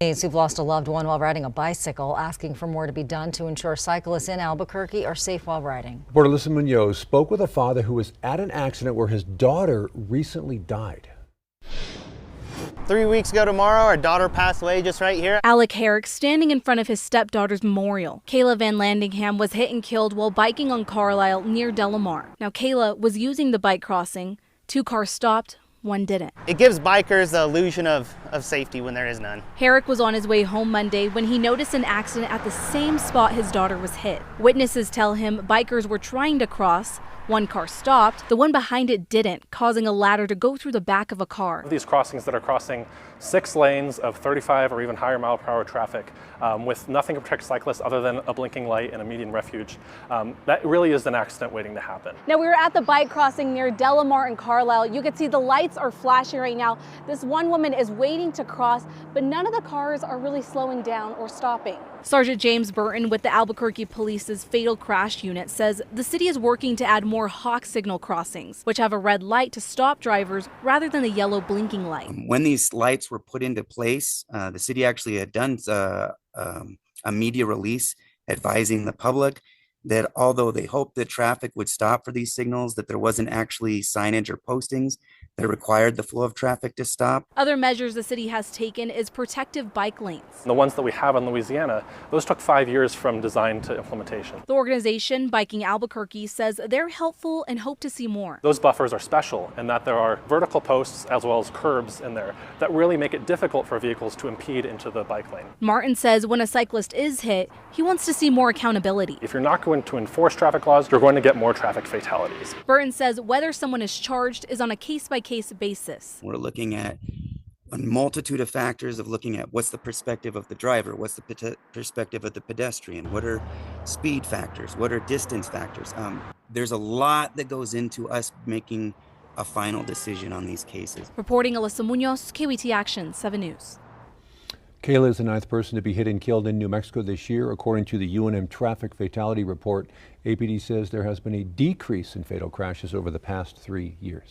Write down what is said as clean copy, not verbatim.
Who've lost a loved one while riding a bicycle, asking for more to be done to ensure cyclists in Albuquerque are safe while riding. Reporter Alyssa Munoz spoke with a father who was at an accident where his daughter recently died. 3 weeks ago tomorrow, our daughter passed away just right here. Alec Herrick standing in front of his stepdaughter's memorial. Kayla Van Landingham was hit and killed while biking on Carlisle near Delamar. Now, Kayla was using the bike crossing. 2 cars stopped, 1 didn't. It gives bikers the illusion of safety when there is none. Herrick was on his way home Monday when he noticed an accident at the same spot his daughter was hit. Witnesses tell him bikers were trying to cross. 1 car stopped, the one behind it didn't, causing a ladder to go through the back of a car. These crossings that are crossing 6 lanes of 35 or even higher mile per hour traffic with nothing to protect cyclists other than a blinking light and a median refuge, that really is an accident waiting to happen. Now, we were at the bike crossing near Delamar and Carlisle. You can see the lights are flashing right now. This one woman is waiting to cross, but none of the cars are really slowing down or stopping. Sergeant James Burton with the Albuquerque Police's Fatal Crash Unit says the city is working to add more hawk signal crossings, which have a red light to stop drivers rather than the yellow blinking light. When these lights were put into place, the city actually had done a media release advising the public that although they hoped that traffic would stop for these signals, that there wasn't actually signage or postings that required the flow of traffic to stop. Other measures the city has taken is protective bike lanes. The ones that we have in Louisiana, those took 5 years from design to implementation. The organization Biking Albuquerque says they're helpful and hope to see more. Those buffers are special in that there are vertical posts as well as curbs in there that really make it difficult for vehicles to impede into the bike lane. Martin says when a cyclist is hit, he wants to see more accountability. If you're not going to enforce traffic laws, you're going to get more traffic fatalities. Burton says whether someone is charged is on a case-by-case basis. We're looking at a multitude of factors of looking at what's the perspective of the driver, what's the perspective of the pedestrian, what are speed factors, what are distance factors. There's a lot that goes into us making a final decision on these cases. Reporting Alyssa Munoz, KWT Action 7 News. Kayla is the 9th person to be hit and killed in New Mexico this year, according to the UNM traffic fatality report. APD says there has been a decrease in fatal crashes over the past 3 years.